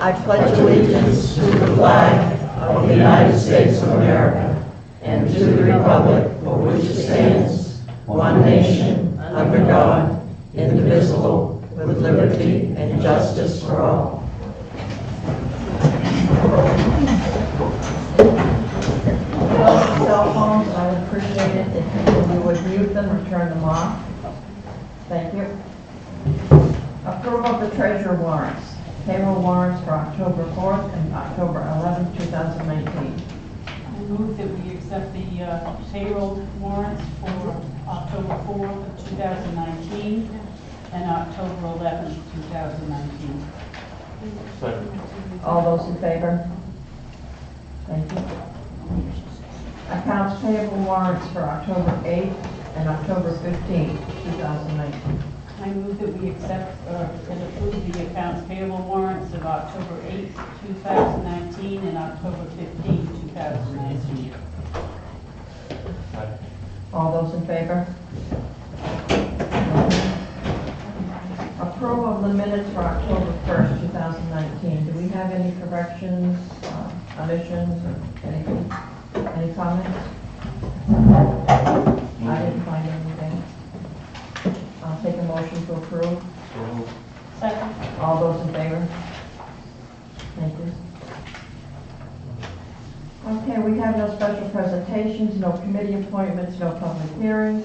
I pledge allegiance to the flag of the United States of America and to the republic for which it stands, one nation, under God, indivisible, with liberty and justice for all. Cell phones, I would appreciate it if you would mute them or turn them off. Thank you. Approval of the treasurer warrants. Payroll warrants for October 4th and October 11th, 2019. I move that we accept the payroll warrants for October 4th of 2019 and October 11th, 2019. Second. All those in favor? Thank you. Accounts payable warrants for October 8th and October 15th, 2019. I move that we accept and approve the accounts payable warrants of October 8th, 2019 and October 15th, 2019. Second. All those in favor? Approval of the minutes for October 1st, 2019. Do we have any corrections, omissions, or anything? Any comments? I didn't find anything. I'll take a motion to approve. Second. All those in favor? Thank you. Okay, we have no special presentations, no committee appointments, no public hearings.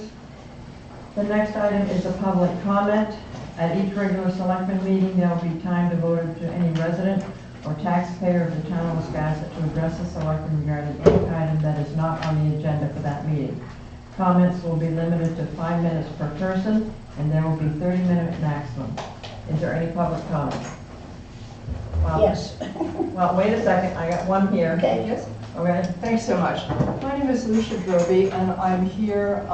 The next item is a public comment. At each regular selectmen meeting, there will be time devoted to any resident or taxpayer of the town of Wiscasset to address the selectmen regarding any item that is not on the agenda for that meeting. Comments will be limited to 5 minutes per person, and there will be 30-minute maximum. Is there any public comment? Well, Yes. Well, wait a second, I got one here. Okay, yes. Okay. Thanks so much. My name is Lucia Groby, and I'm here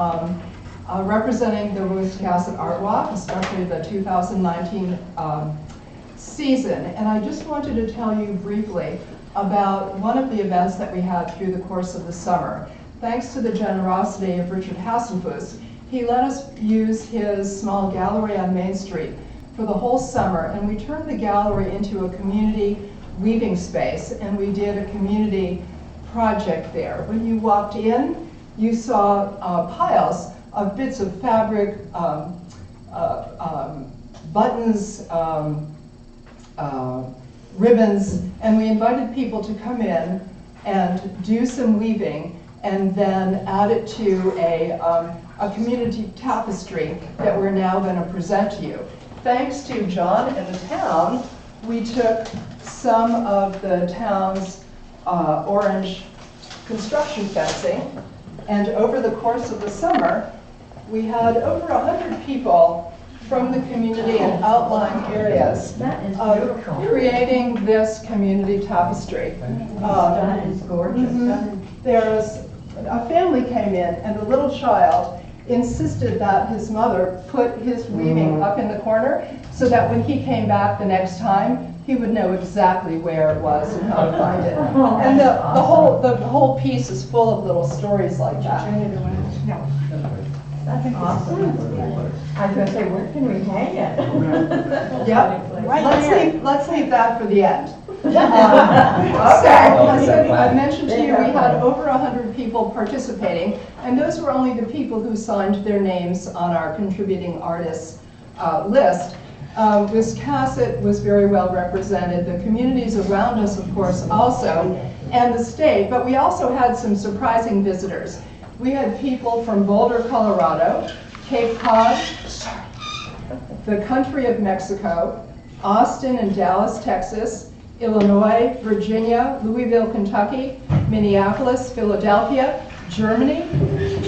representing the Wiscasset Art Walk, especially the 2019 season. And I just wanted to tell you briefly about one of the events that we had through the course of the summer. Thanks to the generosity of Richard Hassenfuss, he let us use his small gallery on Main Street for the whole summer, and we turned the gallery into a community weaving space, and we did a community project there. When you walked in, you saw piles of bits of fabric, buttons, ribbons, and we invited people to come in and do some weaving and then add it to a community tapestry that we're now going to present to you. Thanks to John and the town, we took some of the town's orange construction fencing, and over the course of the summer, we had over 100 people from the community and outlying areas creating this community tapestry. That is gorgeous. There's a family came in, and the little child insisted that his mother put his weaving up in the corner so that when he came back the next time, he would know exactly where it was and how to find it. And the whole piece is full of little stories like that. That's awesome. I was going to say, where can we hang it? Yep. Let's leave that for the end. Okay. I mentioned to you we had over 100 people participating, and those were only the people who signed their names on our contributing artists list. Wiscasset was very well represented, the communities around us, of course, also, and the state, but we also had some surprising visitors. We had people from Boulder, Colorado, Cape Cod, the country of Mexico, Austin and Dallas, Texas, Illinois, Virginia, Louisville, Kentucky, Minneapolis, Philadelphia, Germany,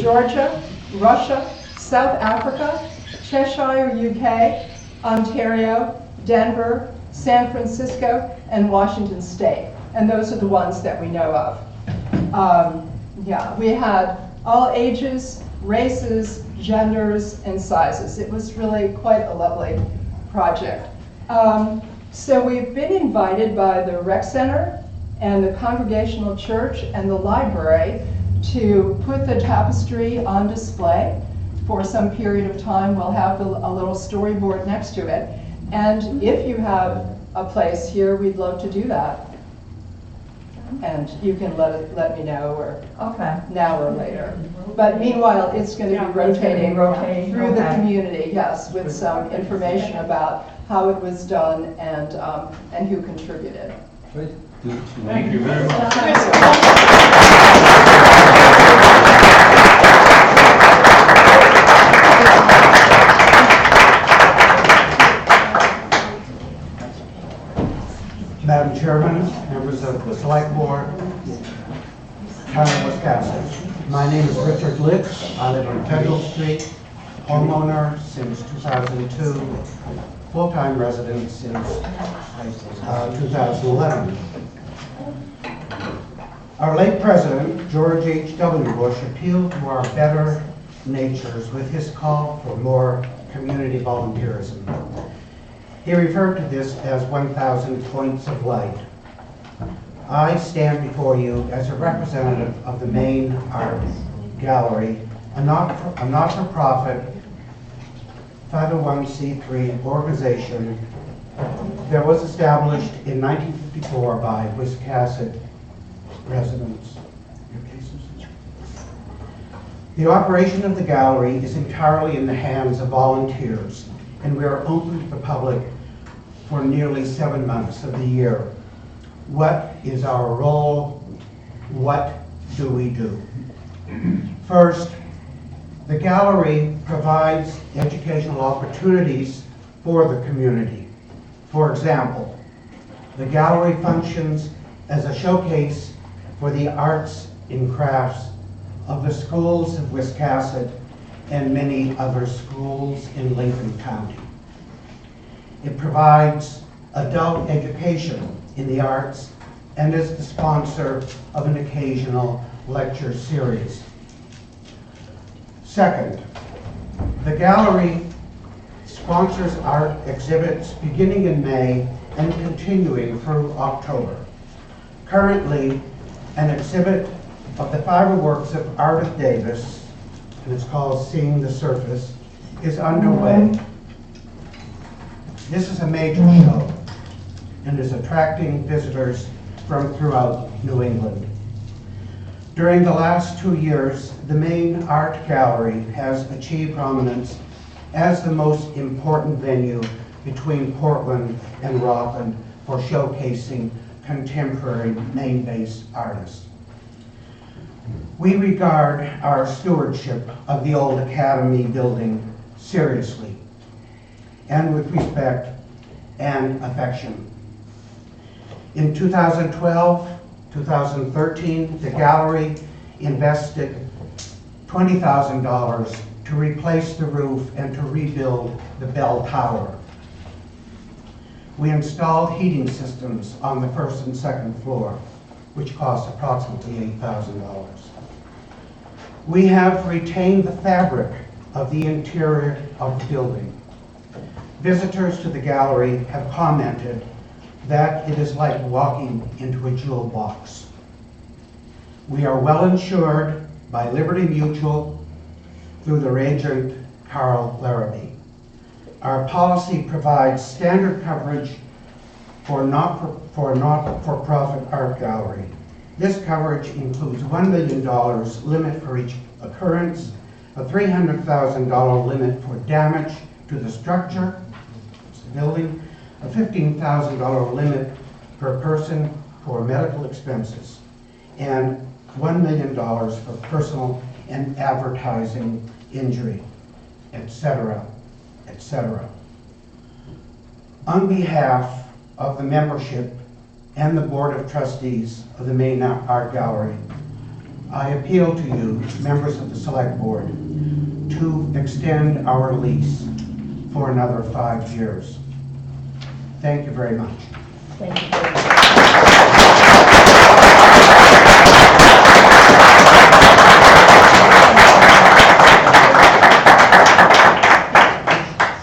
Georgia, Russia, South Africa, Cheshire, UK, Ontario, Denver, San Francisco, and Washington State. And those are the ones that we know of. We had all ages, races, genders, and sizes. It was really quite a lovely project. So we've been invited by the Rec Center and the Congregational Church and the library to put the tapestry on display for some period of time. We'll have a little storyboard next to it. And if you have a place here, we'd love to do that. And you can let me know, or Okay. now or later. But meanwhile, it's going to be rotating through the okay. community, yes, with some information about how it was done and who contributed. Great. Thank you very much. Madam Chairman, members of the Select Board, Town of Wiscasset. My name is Richard Litz. I live on Kendall Street, homeowner since 2002, full-time resident since 2011. Our late president, George H.W. Bush, appealed to our better natures with his call for more community volunteerism. He referred to this as 1,000 points of light. I stand before you as a representative of the Maine Art Gallery, a not-for-profit 501c3 organization that was established in 1954 by Wiscasset residents. The operation of the gallery is entirely in the hands of volunteers, and we are open to the public for nearly 7 months of the year. What is our role? What do we do? First, the gallery provides educational opportunities for the community. For example, the gallery functions as a showcase for the arts and crafts of the schools of Wiscasset and many other schools in Lincoln County. It provides adult education in the arts and is the sponsor of an occasional lecture series. Second, the gallery sponsors art exhibits beginning in May and continuing through October. Currently, an exhibit of the fireworks of Ardith Davis, and it's called Seeing the Surface, is underway. This is a major show and is attracting visitors from throughout New England. During the last 2 years, the Maine Art Gallery has achieved prominence as the most important venue between Portland and Rockland for showcasing contemporary Maine-based artists. We regard our stewardship of the old Academy building seriously and with respect and affection. In 2012, 2013, the gallery invested $20,000 to replace the roof and to rebuild the bell tower. We installed heating systems on the first and second floor, which cost approximately $8,000. We have retained the fabric of the interior of the building. Visitors to the gallery have commented that it is like walking into a jewel box. We are well insured by Liberty Mutual through their agent, Carl Larrabee. Our policy provides standard coverage for not-for-profit art gallery. This coverage includes $1 million limit for each occurrence, a $300,000 limit for damage to the structure, the building, a $15,000 limit per person for medical expenses, and $1 million for personal and advertising injury, etc., etc. On behalf of the membership and the Board of Trustees of the Maine Art Gallery, I appeal to you, members of the Select Board, to extend our lease for another 5 years. Thank you very much. Thank you very much.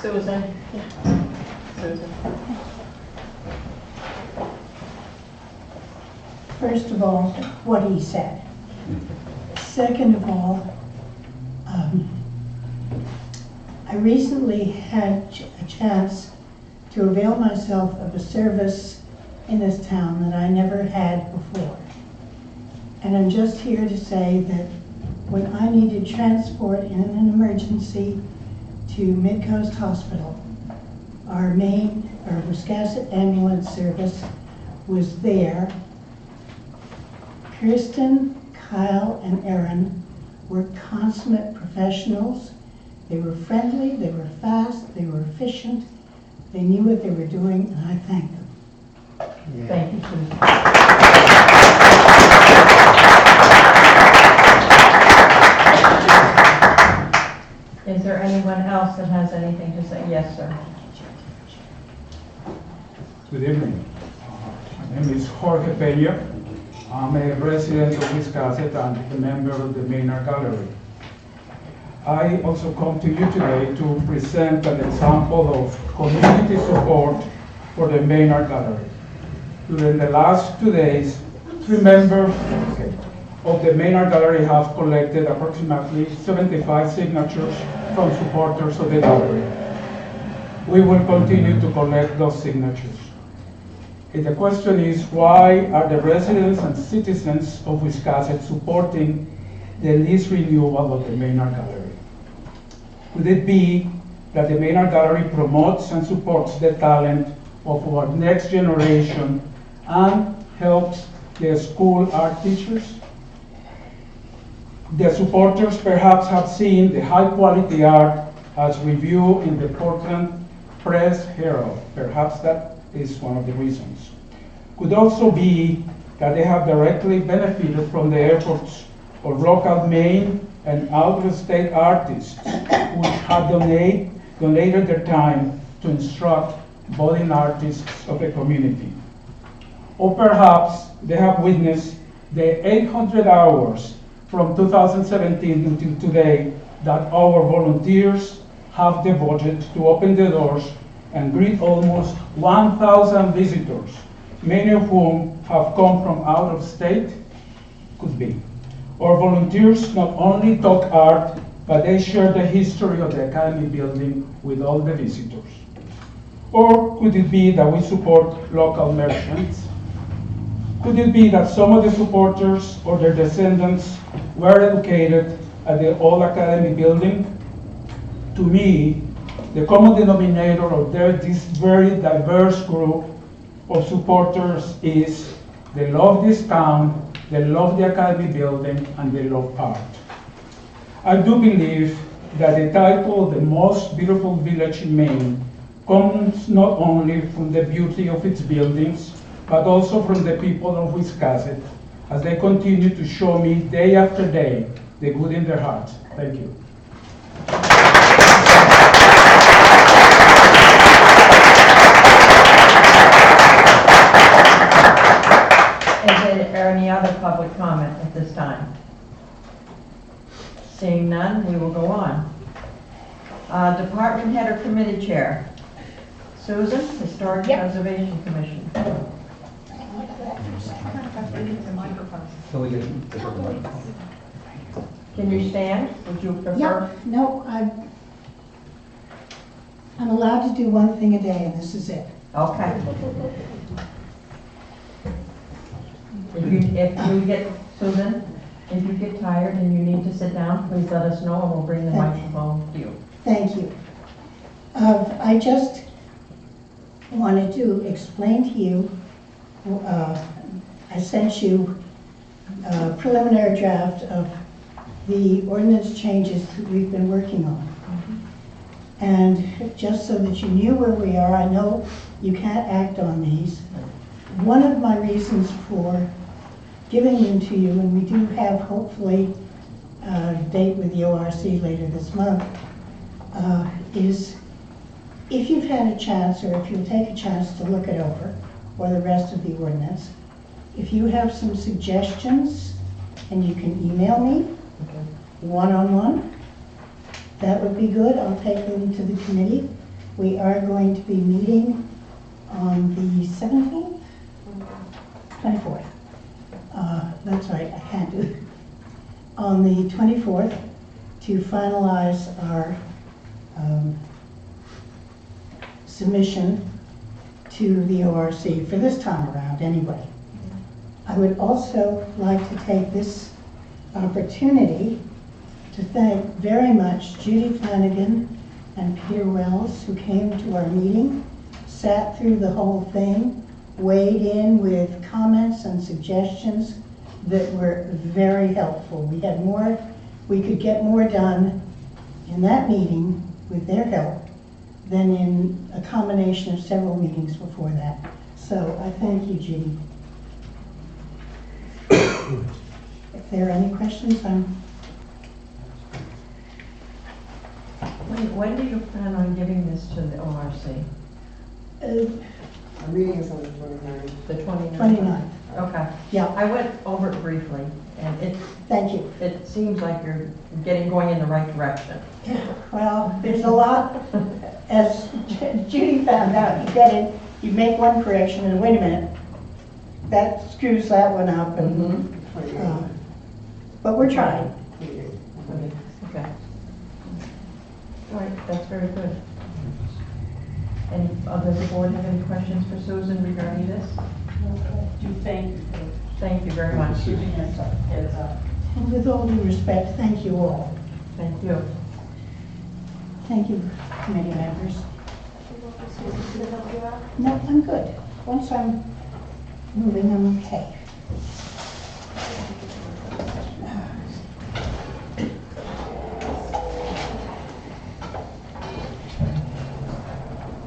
Susan? Susan? First of all, what he said. Second of all, I recently had a chance to avail myself of a service in this town that I never had before. And I'm just here to say that when I needed transport in an emergency to Midcoast Hospital, our Wiscasset ambulance service was there. Kirsten, Kyle, and Erin were consummate professionals. They were friendly, they were fast, they were efficient, they knew what they were doing, and I thank them. Thank you, Susan. Is there anyone else that has anything to say? Yes, sir. Good evening. My name is Jorge Peña. I'm a resident of Wiscasset and a member of the Maynard Gallery. I also come to you today to present an example of community support for the Maynard Gallery. During the last 2 days, 3 members of the Maynard Gallery have collected approximately 75 signatures from supporters of the gallery. We will continue to collect those signatures. And the question is, why are the residents and citizens of Wiscasset supporting the lease renewal of the Maynard Gallery? Could it be that the Maynard Gallery promotes and supports the talent of our next generation and helps the school art teachers? The supporters perhaps have seen the high-quality art as reviewed in the Portland Press Herald. Perhaps that is one of the reasons. Could also be that they have directly benefited from the efforts of local Maine and out-of-state artists who have donated their time to instruct budding artists of the community. Or perhaps they have witnessed the 800 hours from 2017 until today that our volunteers have devoted to open the doors and greet almost 1,000 visitors, many of whom have come from out of state. Could be. Our volunteers not only talk art, but they share the history of the Academy building with all the visitors. Or could it be that we support local merchants? Could it be that some of the supporters or their descendants were educated at the old Academy building? To me, the common denominator of this very diverse group of supporters is they love this town, they love the Academy building, and they love art. I do believe that the title, the most beautiful village in Maine, comes not only from the beauty of its buildings, but also from the people of Wiscasset, as they continue to show me day after day the good in their hearts. Thank you. Is there any other public comment at this time? Seeing none, we will go on. Department head or committee chair? Susan, Historic Preservation Commission. Can you stand? Would you prefer? Yeah, no, I'm allowed to do one thing a day, and this is it. Okay. If you get, Susan, if you get tired and you need to sit down, please let us know and we'll bring the microphone to you. Thank you. I just wanted to explain to you, I sent you a preliminary draft of the ordinance changes that we've been working on. And just so that you knew where we are, I know you can't act on these. One of my reasons for giving them to you, and we do have hopefully a date with the ORC later this month, is if you've had a chance, or if you'll take a chance to look it over, or the rest of the ordinance, if you have some suggestions, and you can email me one-on-one, that would be good. I'll take them to the committee. We are going to be meeting on the 17th? 24th. That's right, I can't do it. On the 24th to finalize our submission to the ORC for this time around anyway. I would also like to take this opportunity to thank very much Judy Flanagan and Peter Wells, who came to our meeting, sat through the whole thing, weighed in with comments and suggestions that were very helpful. We could get more done in that meeting with their help than in a combination of several meetings before that. So I thank you, Judy. If there are any questions, When do you plan on giving this to the ORC? Our meeting is on the 29th. The 29th? 29th. Okay. Yeah, I went over it briefly, and thank you. it seems like you're going in the right direction. Well, there's a lot, as Judy found out, you make one correction and wait a minute, that screws that one up and, but we're trying. Okay. All right, that's very good. Any, does the board have any questions for Susan regarding this? Do thank you Thank you very for much. giving us a heads up. And with all due respect, thank you all. Thank you. Thank you, committee members. No, I'm good. Once I'm moving, I'm okay.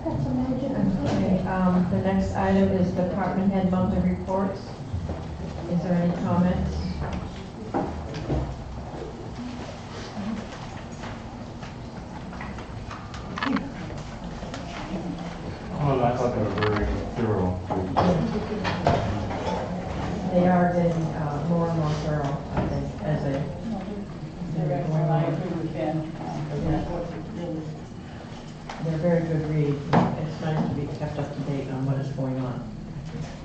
Okay, the next item is department head monthly reports. Is there any comments? Well, I thought they were very thorough. They are getting more and more thorough, I think, as they. Director, I agree with Ben. They're a very good read. It's nice to be kept up to date on what is going on.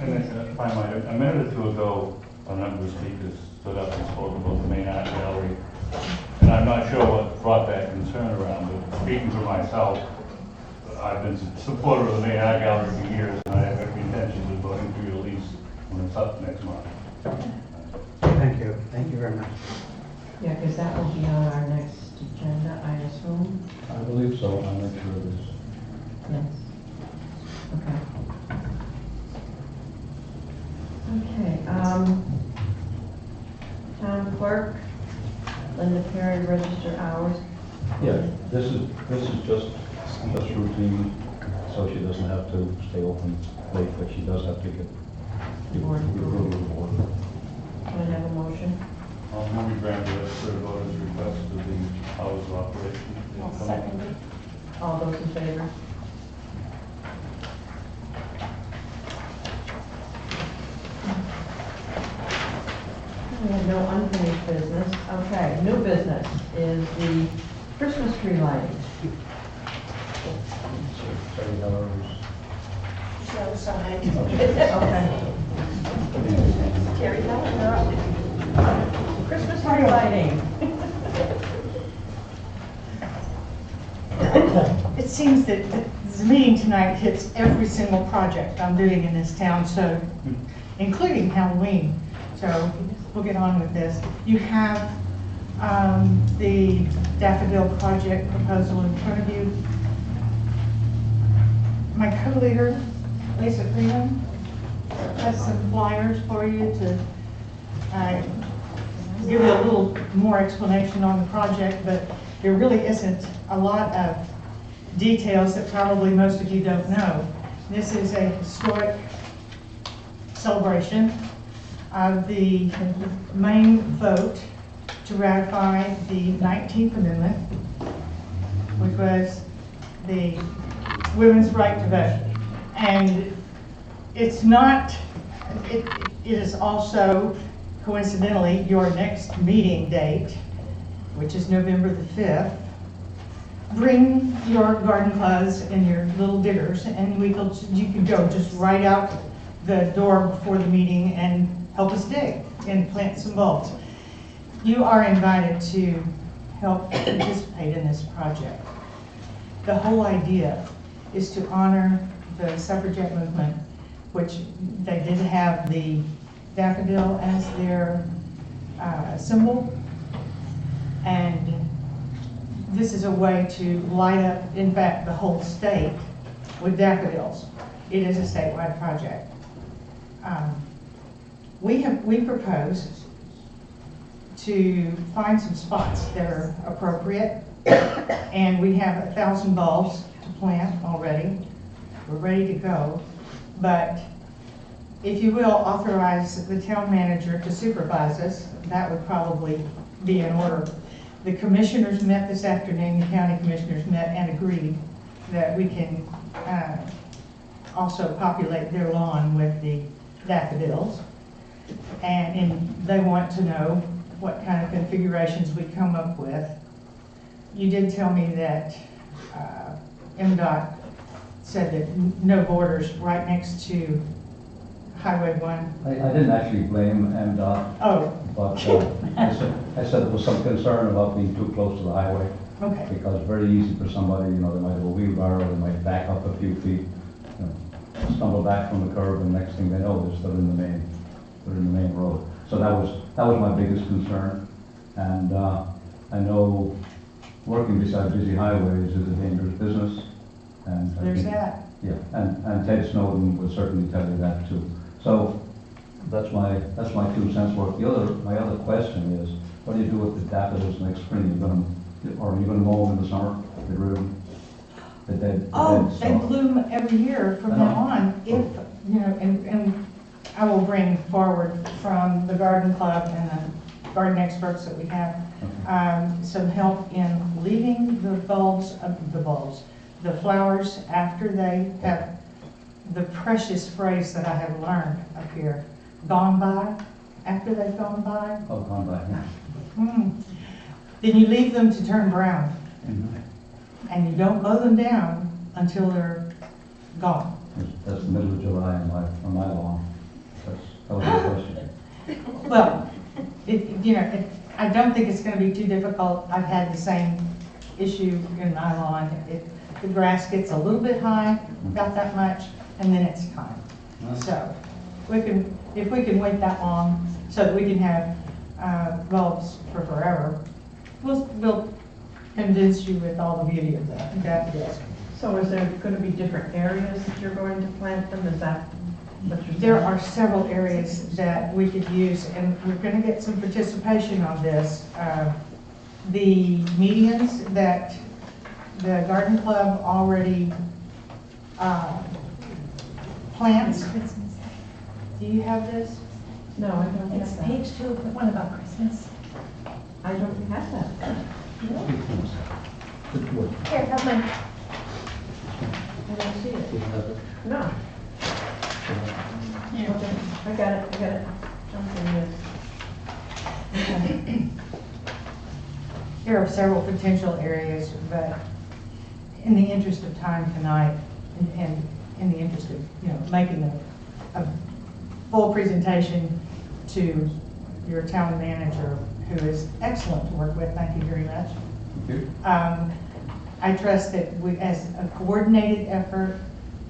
And if I might, a minute or two ago, a number of speakers stood up and spoke about the main art gallery. And I'm not sure what brought that concern around, but speaking for myself, I've been a supporter of the main art gallery for years, and I have every intention of voting for your lease when it's up next month. Thank you. Thank you very much. Yeah, because that will be on our next agenda, I assume. I believe so, I'm not sure of this. Yes. Okay. Okay, town clerk, Linda Perry, register hours. Yeah, this is just routine, so she doesn't have to stay open late, but she does have to get the Board approval of the board. Can I have a motion? I'll move grant the registered voters request of the hours of operation. I'll second it. All those in favor? We have no unfinished business. Okay, new business is the Christmas tree lighting. Okay. Terry, you're up. Christmas tree lighting. It seems that the meeting tonight hits every single project I'm doing in this town, so, including Halloween. So we'll get on with this. You have the daffodil project proposal in front of you. My co-leader, Lisa Freeman, has some flyers for you to give you a little more explanation on the project, but there really isn't a lot of details that probably most of you don't know. This is a historic celebration of the main vote to ratify the 19th Amendment, which was the women's right to vote. And it's not, it is also coincidentally your next meeting date, which is November the 5th. Bring your garden cloths and your little diggers, and you can go just right out the door before the meeting and help us dig and plant some bulbs. You are invited to help participate in this project. The whole idea is to honor the suffragette movement, which they did have the daffodil as their symbol. And this is a way to light up, in fact, the whole state with daffodils. It is a statewide project. We propose to find some spots that are appropriate, and we have 1,000 bulbs to plant already. We're ready to go, but if you will, authorize the town manager to supervise us. That would probably be in order. The commissioners met this afternoon, the county commissioners met and agreed that we can also populate their lawn with the daffodils. And they want to know what kind of configurations we come up with. You did tell me that MDOT said that no borders right next to Highway 1. I didn't actually blame MDOT, Oh, but I said there was some concern about being too close to the highway, okay. because it's very easy for somebody, they might have a wheelbarrow, they might back up a few feet, stumble back from the curb, and next thing they know, they're in the main road. So that was my biggest concern. And I know working beside busy highways is a dangerous business. And I There's think- that. Yeah, and Ted Snowden would certainly tell you that too. So that's my 2 cents worth. My other question is, what do you do with the daffodils next spring? Are you gonna mow them in the summer? Get rid of them? The dead Oh, they stalk? bloom every year from now on, if, and I will bring forward from the garden club and the garden experts that we have, some help in leaving the flowers after they have, the precious phrase that I have learned up here, gone by, after they've gone by. Oh, gone by, yeah. Then you leave them to turn brown, Mhm. and you don't mow them down until they're gone. That's the middle of July on my lawn. That was the question. Well, I don't think it's gonna be too difficult. I've had the same issue in my lawn. The grass gets a little bit high, about that much, and then it's time. So, if we can wait that long, so that we can have bulbs for forever, we'll convince you with all the beauty of that daffodils. So is there going to be different areas that you're going to plant them? Is that what you're saying? There are several areas that we could use, and we're going to get some participation on this. The medians that the garden club already plants. Do you have this? No, I don't It's have that. page 2 of the one about Christmas. I don't have that. Here, have mine. I don't see it. No. Okay, I got it. Okay, yes. Okay. There are several potential areas, but in the interest of time tonight, and in the interest of, making a full presentation to your town manager, who is excellent to work with, thank you very much. Thank you. I trust that we, as a coordinated effort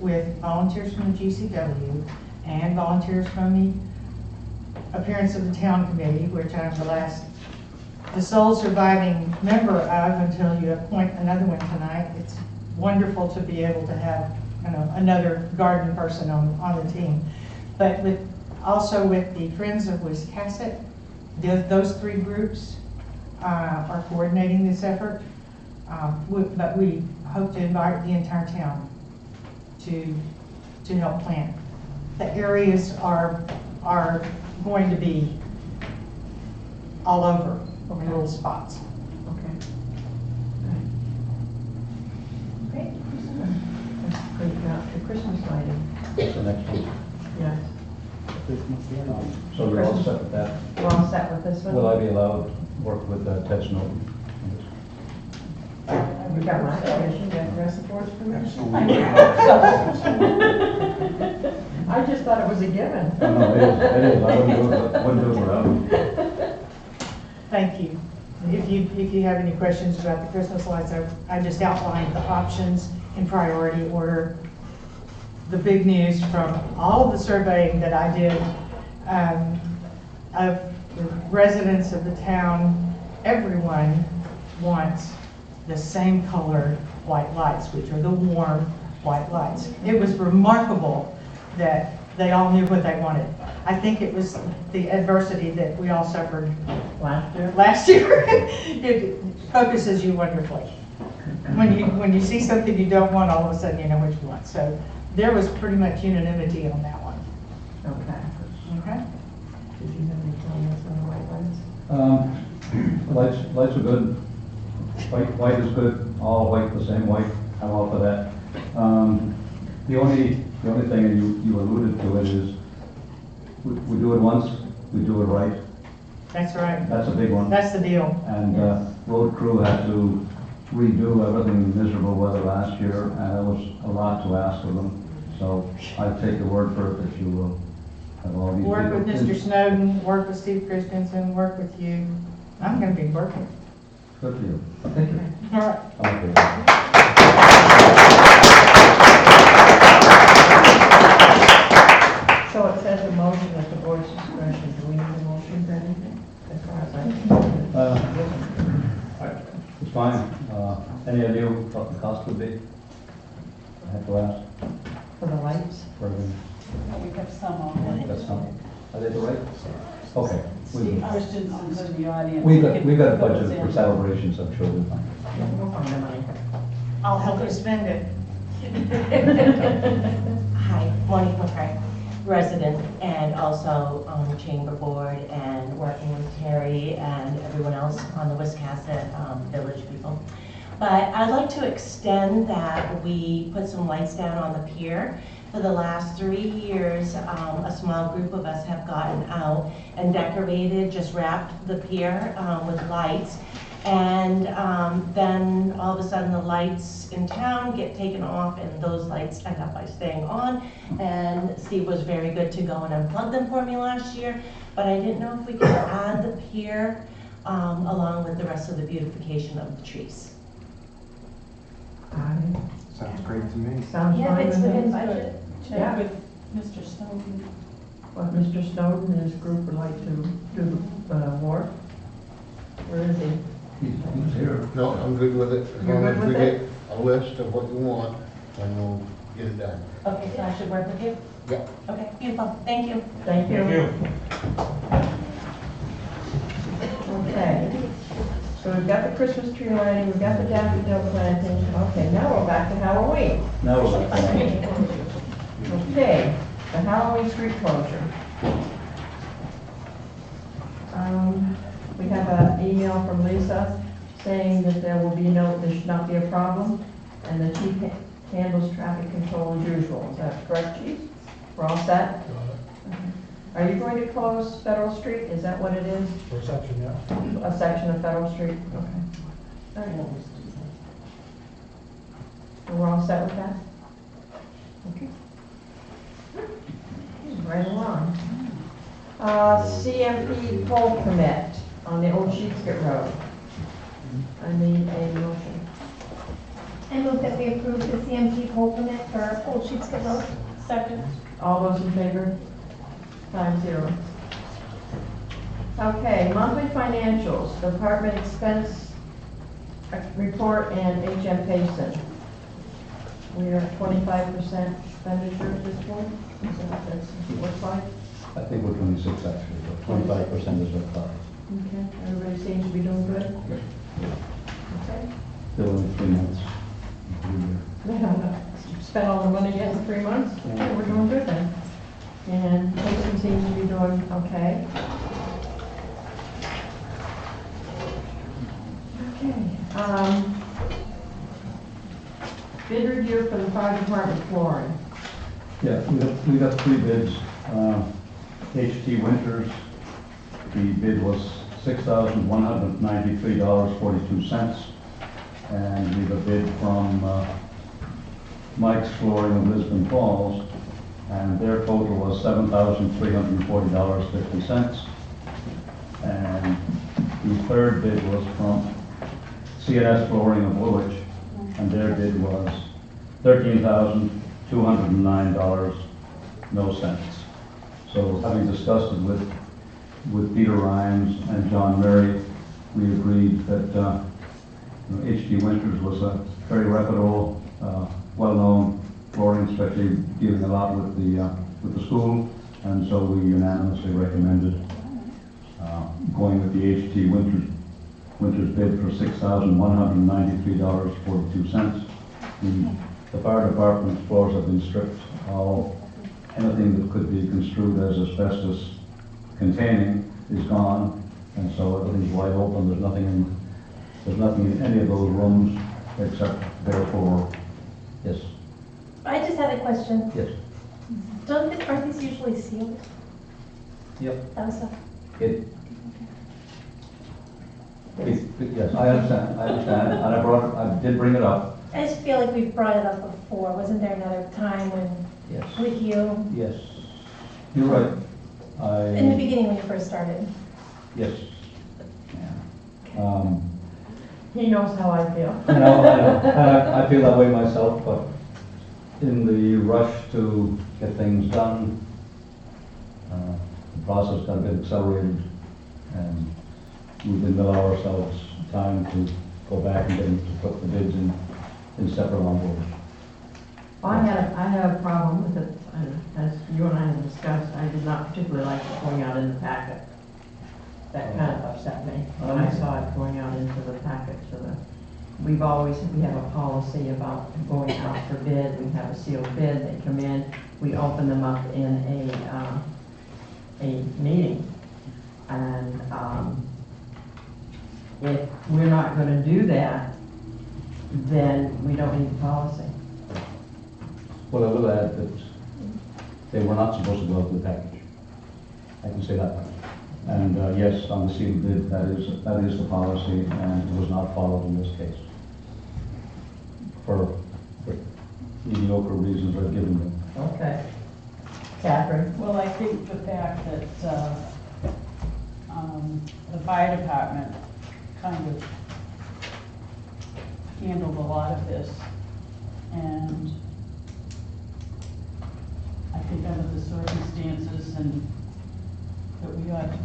with volunteers from the GCW and volunteers from the appearance of the town committee, which I'm the sole surviving member of until you appoint another one tonight. It's wonderful to be able to have, another garden person on the team. But also with the Friends of Wiscasset, those 3 groups are coordinating this effort. But we hope to invite the entire town to help plant. The areas are going to be all over in little spots. Okay. Great. The Christmas lighting. That's the next week. Yes. So you're all set with that? We're all set with this one? Will I be allowed to work with Ted Snowden? You got my permission, you have the board's permission? I just thought it was a given. No, it is. I wouldn't do it without him. Thank you. If you have any questions about the Christmas lights, I just outlined the options in priority order. the big news from all of the surveying that I did of the residents of the town. Everyone wants the same color white lights, which are the warm white lights. It was remarkable that they all knew what they wanted. I think it was the adversity that we all suffered last year. It focuses you wonderfully. When you see something you don't want, all of a sudden you know what you want. So there was pretty much unanimity on that one. Okay. Did you have any comments on the white lights? Lights are good. White is good, all white, the same white, I'm all for that. The only thing, and you alluded to it, is we do it once, we do it right. That's right. That's a big one. That's the deal. And road crew had to redo everything in miserable weather last year, and it was a lot to ask of them. So I take your word for it that you will have all these Work with people- Mr. Snowden, work with Steve Christensen, work with you. I'm gonna be working. Good for you. Thank you. All right. Okay. So it says a motion at the board's discretion. Do we need a motion for anything? As far as I It's fine. Any idea what the cost would be? I have to ask. for the lights? For the, We have some already. that's not, are they the right? Okay. Steve Christensen's in the audience. We've got a budget for celebrations, I'm sure we'll find. We'll find the money. I'll help you spend it. Hi, Monica McCray, resident and also on the chamber board and working with Terry and everyone else on the Wiscasset Village people. But I'd like to extend that we put some lights down on the pier. For the last 3 years, a small group of us have gotten out and decorated, just wrapped the pier with lights. And then all of a sudden the lights in town get taken off and those lights end up by staying on. And Steve was very good to go and unplug them for me last year. But I didn't know if we could add the pier along with the rest of the beautification of the trees. Sounds great to me. Sounds Yeah, fine it's with within me. budget. Yeah. Check with Mr. Snowden. What Mr. Snowden and his group would like to do work. Where is he? He's here. No, I'm good with it. As You're long good as we with get it? a list of what you want, and we'll get it done. Okay, so I should work with you? Yeah. Okay, beautiful, thank you. Thank you. Okay. So we've got the Christmas tree lighting, we've got the daffodil planting. Okay, now we're back to Halloween. Now we're back. Okay, the Halloween street closure. We have an email from Lisa saying that there should not be a problem, and the chief handles traffic control as usual. Is that correct, chief? We're all set? Okay. Are you going to close Federal Street? Is that what it is? For a section, yeah. A section of Federal Street? Okay. All right. So we're all set with that? Okay. Right along. CMP pole permit on the old Sheepscot Road. I need a motion. I move that we approve the CMP pole permit for Old Sheepscot Road. Second. All those in favor? 5-0. Okay, monthly financials, department expense report and HM Payson. We are at 25% expenditure at this point. Is that what that looks like? I think we're 26 actually, but 25% is what thought. Okay, everybody seems to be doing good? Okay. Still in 3 months. Spent all the money yet in 3 months? Yeah. Okay, we're doing good then. And Payson seems to be doing okay. Okay. Bid review for the fire department flooring. Yeah, we got 3 bids. HT Winters, the bid was $6,193.42. And we got a bid from Mike's Flooring of Lisbon Falls, and their total was $7,340.50. And the third bid was from CNS Flooring of Woolwich, and their bid was $13,288.50. $209, no cents. So having discussed it with Peter Rhymes and John Murray, we agreed that H.G. Winters was a very reputable, well-known flooring, especially dealing a lot with the school, and so we unanimously recommended going with the H.G. Winters bid for $6,193.42. The fire department's floors have been stripped. Anything that could be construed as asbestos containing is gone, and so everything's wide open. There's nothing in any of those rooms except therefore, yes, I just had a question. yes, Aren't these usually sealed? yep. That was a, Yes, I understand, and I did bring it up. I just feel like we've brought it up before. Wasn't there another time when, Yes. with you, Yes, you're right. in the beginning when you first started? Yes. He knows how I feel. I know, I feel that way myself, but in the rush to get things done, the process got a bit accelerated, and we didn't allow ourselves time to go back and to put the bids in separate envelopes. I had a problem with it, as you and I have discussed. I did not particularly like it going out in the packet. That kind of upset me when I saw it going out into the packet. We have a policy about going out for bid. We have a sealed bid. They come in, we open them up in a meeting, and if we're not going to do that, then we don't need the policy. Well, I will add that they were not supposed to go out with the package. I can say that. And yes, on the sealed bid, that is the policy, and it was not followed in this case. For the mediocre reasons I've given them. Okay. Catherine? Well, I think the fact that the fire department kind of handled a lot of this, and I think under the circumstances, and that we ought to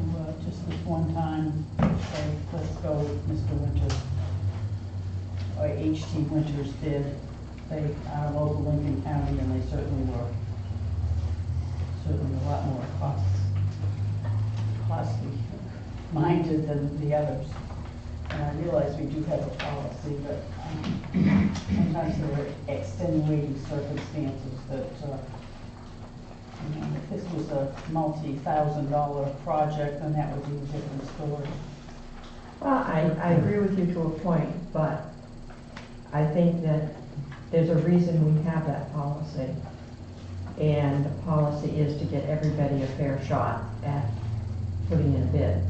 just this one time say, let's go with Mr. Winters, or H.T. Winters bid. They are local Lincoln County, and they certainly were a lot more costly minded than the others. And I realize we do have a policy, but sometimes there are extenuating circumstances that, if this was a multi-$1,000 project, then that would be a different story. Well, I agree with you to a point, but I think that there's a reason we have that policy. And the policy is to get everybody a fair shot at putting in a bid.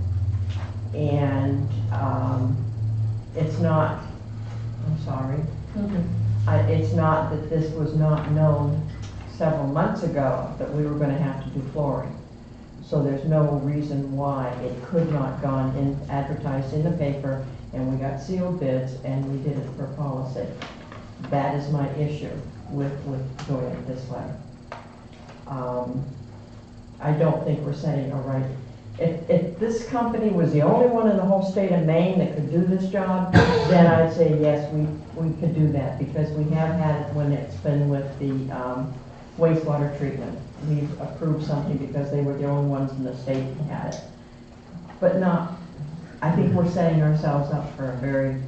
And it's not, I'm sorry, it's not that this was not known several months ago that we were going to have to do flooring. So there's no reason why it could not gone in, advertised in the paper, and we got sealed bids, and we did it for policy. That is my issue with doing it this way. I don't think we're setting a right. If this company was the only one in the whole state of Maine that could do this job, then I'd say yes, we could do that, because we have had it when it's been with the wastewater treatment. We've approved something because they were the only ones in the state that had it. But not, I think we're setting ourselves up for a very,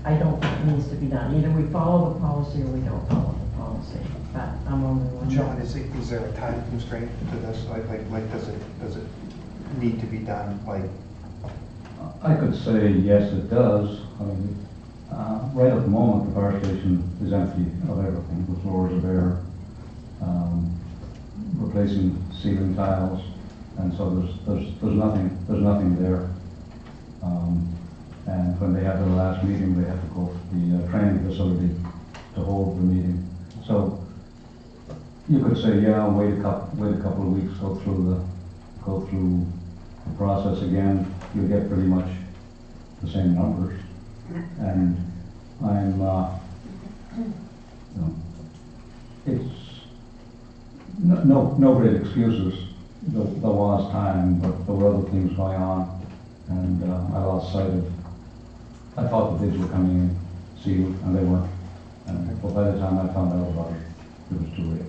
I don't think it needs to be done. Either we follow the policy or we don't follow the policy. But I'm only one. John, is there a time constraint to this? Like, does it need to be done? Like, I could say yes, it does. I mean, right at the moment, the fire station is empty of everything. The floors are bare, replacing ceiling tiles, and so there's nothing there. And when they have their last meeting, they have to go to the training facility to hold the meeting. So you could say, yeah, wait a couple of weeks, go through the process again. You'll get pretty much the same numbers, and I'm, it's no great excuses. There was time, but there were other things going on, and I lost sight of. I thought the bids were coming in sealed, and they weren't. But by the time I found out about it, it was too late.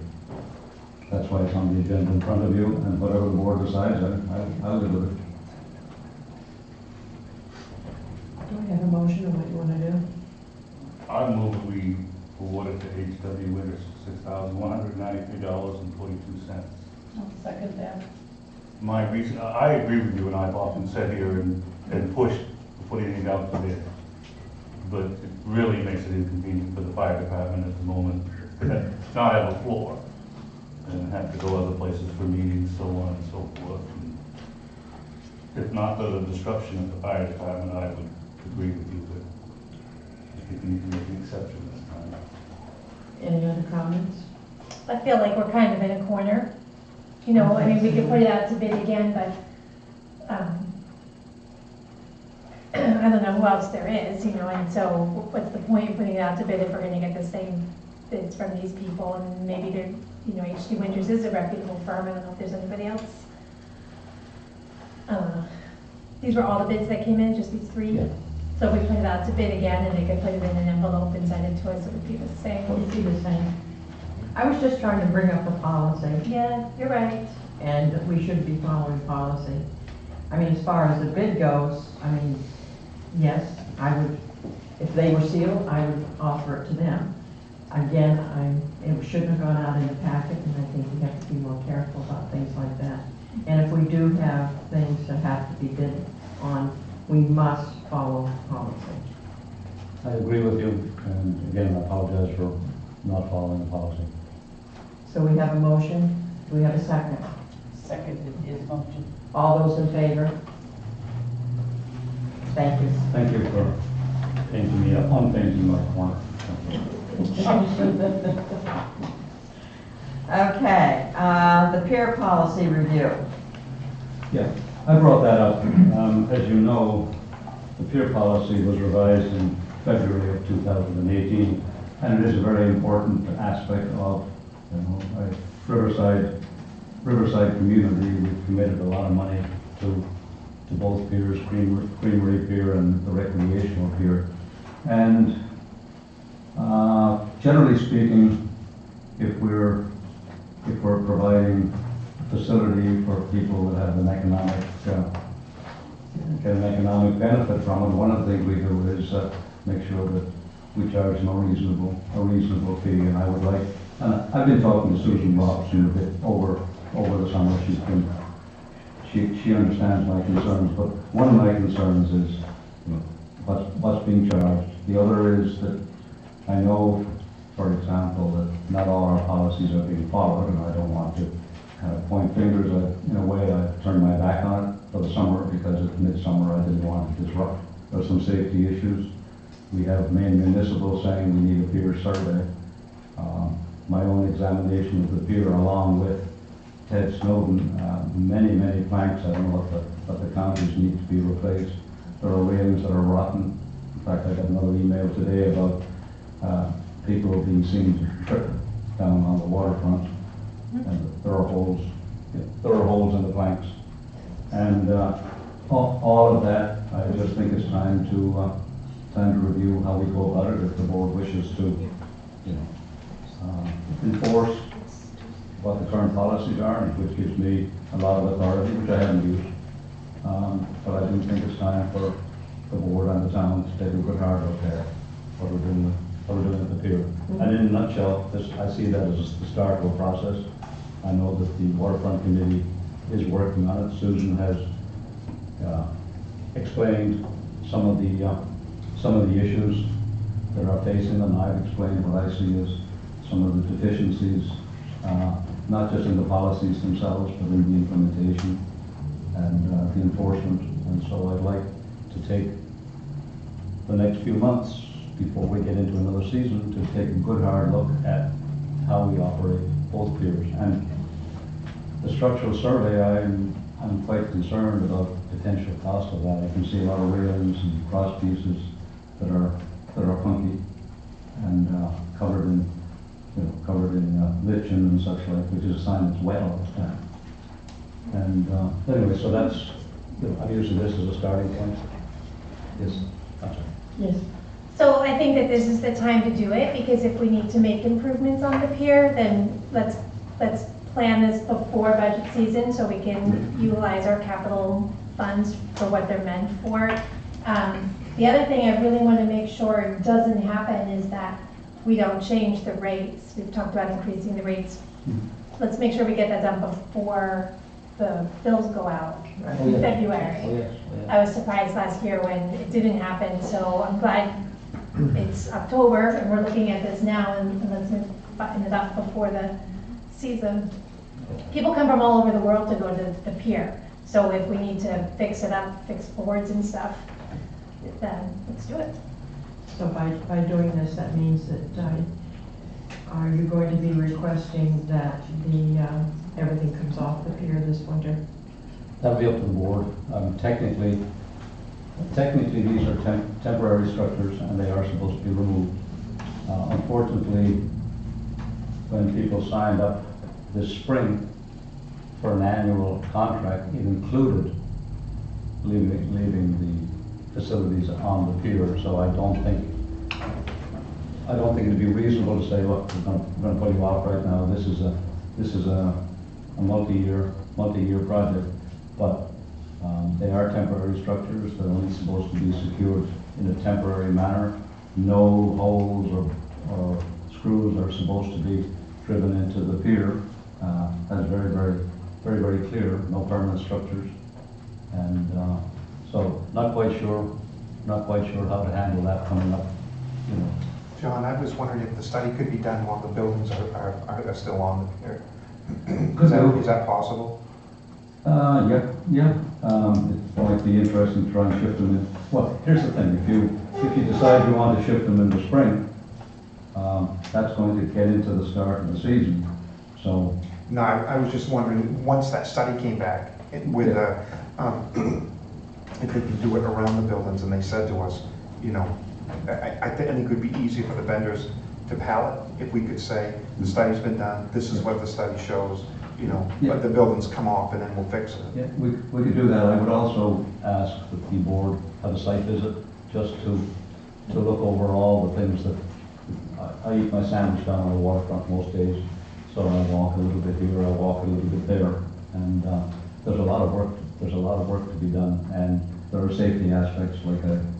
That's why it's on the agenda in front of you, and whatever the board decides, I'll live with it. Do we have a motion on what you want to do? I move that we award it to H.W. Winters $6,193.42. I'll second that. My reason, I agree with you, and I've often sat here and pushed for putting it out to bid. But it really makes it inconvenient for the fire department at the moment to not have a floor and have to go other places for meetings, so on and so forth. And if not for the disruption of the fire department, I would agree with you, but I think we need to make an exception this time. Any other comments? I feel like we're kind of in a corner. You know, I mean, we could put it out to bid again, but, I don't know who else there is, you know, and so what's the point of putting it out to bid if we're gonna get the same bids from these people, and maybe they're, you know, H.D. Winters is a reputable firm, I don't know if there's anybody else. These were all the bids that came in, just these three? Yeah. So if we put it out to bid again, and they could put it in an envelope and send it to us, it would be the same. It would be the same. I was just trying to bring up the policy, Yeah, you're right. and we should be following policy. I mean, as far as the bid goes, I mean, yes, I would, if they were sealed, I would offer it to them. Again, it shouldn't have gone out in the packet, and I think we have to be more careful about things like that. And if we do have things that have to be bid on, we must follow policy. I agree with you, and again, I apologize for not following the policy. So we have a motion, do we have a second? Seconded his motion. All those in favor? Thank you. Thank you for painting me up, unpainting my corner. Okay, the peer policy review. Yeah, I brought that up. As you know, the peer policy was revised in February of 2018, and it is a very important aspect of, you know, a Riverside community. We've committed a lot of money to both piers, Creamery Pier and the recreational pier. And generally speaking, if we're providing a facility for people that have an economic benefit from it, one of the things we do is make sure that we charge them a reasonable fee. And I would like, and I've been talking to Susan Robson a bit over the summer. She understands my concerns, but one of my concerns is, you know, what's being charged. The other is that I know, for example, that not all our policies are being followed, and I don't want to kind of point fingers. In a way, I turned my back on it for the summer because it's midsummer. I didn't want to disrupt. There are some safety issues. We have Maine Municipal saying we need a pier survey. My own examination of the pier, along with Ted Snowden, many planks, I don't know what the counters need to be replaced. There are railings that are rotten. In fact, I got another email today about people being seen to trip down on the waterfront, and there are holes in the planks. And all of that, I just think it's time to review how we go about it if the board wishes to, you know, enforce what the current policies are, which gives me a lot of authority, which I haven't used. But I do think it's time for the board and the town to take a good hard look at what we're doing at the pier. And in a nutshell, I see that as the start of a process. I know that the waterfront committee is working on it. Susan has explained some of the issues that are facing them. I've explained what I see as some of the deficiencies, not just in the policies themselves, but in the implementation and the enforcement. And so I'd like to take the next few months before we get into another season to take a good hard look at how we operate both piers. And the structural survey, I'm quite concerned about potential cost of that. I can see a lot of railings and cross pieces that are that are funky and covered in, lichen and such like, which is a sign it's wet all the time. And anyway, so that's, I'm using this as a starting point. Yes, that's right. Yes. So I think that this is the time to do it, because if we need to make improvements on the pier, then let's plan this before budget season so we can utilize our capital funds for what they're meant for. The other thing I really want to make sure doesn't happen is that we don't change the rates. We've talked about increasing the rates. Let's make sure we get that done before the bills go out in February. Oh, yes. I was surprised last year when it didn't happen, so I'm glad it's October and we're looking at this now, and let's button it up before the season. People come from all over the world to go to the pier, so if we need to fix it up, fix boards and stuff, then let's do it. So by doing this, that means that, are you going to be requesting that everything comes off the pier this winter? That'll be up to the board. Technically, these are temporary structures and they are supposed to be removed. Unfortunately, when people signed up this spring for an annual contract, it included leaving the facilities on the pier. So I don't think it'd be reasonable to say, look, we're going to put you off right now. This is a multi-year project, but they are temporary structures. They're only supposed to be secured in a temporary manner. No holes or screws are supposed to be driven into the pier. That's very clear. No permanent structures, and so not quite sure how to handle that coming up. John, I was wondering if the study could be done while the buildings are still on the pier. Is that possible? Yeah. It might be interesting to try and shift them in. Well, here's the thing: if you decide you want to shift them in the spring, that's going to get into the start of the season. So. No, I was just wondering, once that study came back with if they could do it around the buildings, and they said to us, I think it would be easy for the vendors to pallet if we could say, the study's been done, this is what the study shows, let the buildings come off and then we'll fix it. Yeah, we could do that. I would also ask that the board have a site visit just to look over all the things that, I eat my sandwich down on the waterfront most days, so I walk a little bit here, I walk a little bit there, and there's a lot of work to be done, and there are safety aspects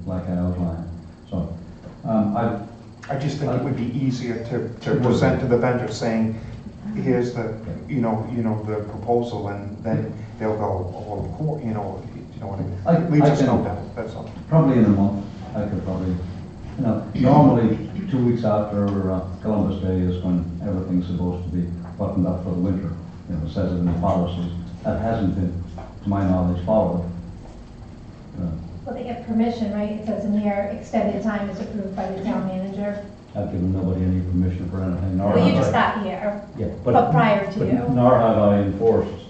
like I outlined. So I just think it would be easier to present to the vendor saying, here's the the proposal, and then they'll go, oh, of course, you know what I mean. Leaves us no doubt, that's all. Probably in a month, I could probably, normally 2 weeks after Columbus Day is when everything's supposed to be buttoned up for the winter. It says it in the policies. That hasn't been, to my knowledge, followed. Well, they get permission, right? It says in here, extended time is approved by the town manager. I've given nobody any permission for anything. Well, you just got here, Yeah, but prior to you. Nor have I enforced